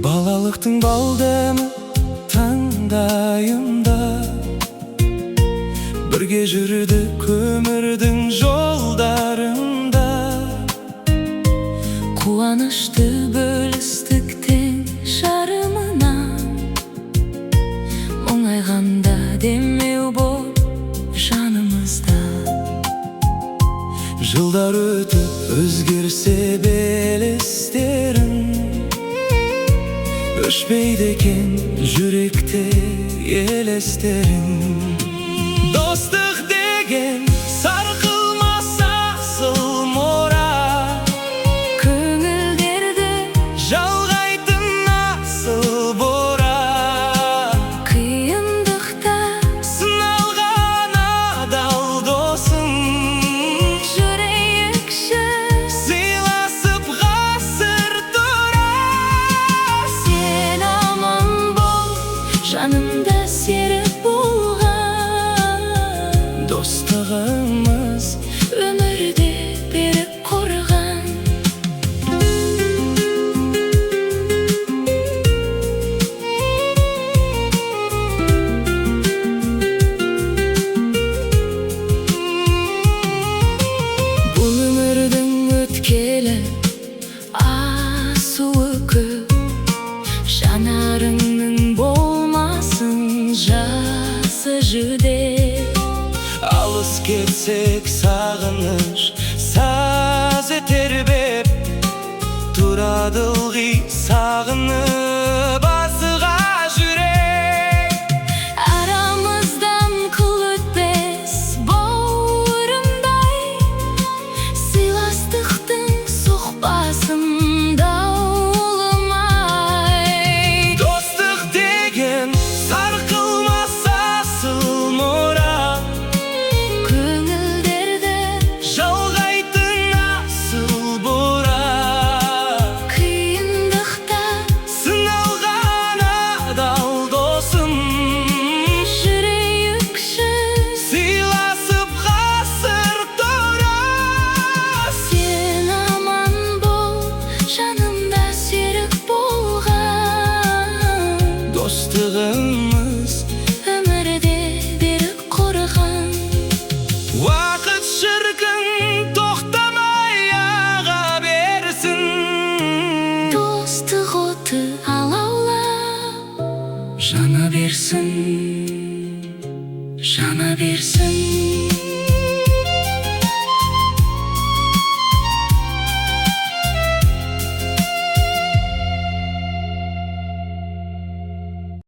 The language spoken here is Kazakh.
Балалықтың балдымы таңдайымда, бірге жүрдік өмірдің жолдарында. Қуанышты бөлістік тең жарымынан, мұңайғанда демеу боп жанымызда. Жылдар өтіп өзгерсе белестерін, өшпейді екен жүректе елестерін. Достық деген сарқылмас асыл мұра, Көңілдерді жалғайтын асыл бұра. қиындықта Сыналған адал досым, жүрейікші, сыйласып ғасыр тұра. сен аман бол, жанымда серік болған. Достығымыз Өмірде берік қорған. Бұл өмірдің өткелі асуы көп, жанарыңның болмасын жасы жүдеп. алыс кетсек сағыныш сазы тербеп, тұрады ылғи сағынып асыға жүрек. Арамыздан қыл өтпес бауырындай, сыйластықтың соқпасында улымай. Достық деген сарқылмас асыл мұра, Көңілдерді жалғайтын асыл бұра. қиындықта Сыналған адал досым, жүрейікші, сыйласып ғасыр тұра. сен аман бол, жанымда серік болған. Достығымыз Өмірде берік қорған. уақыт шіркін тоқтамай аға берсін. Достық оты алаулап, жана берсін, жана берсін.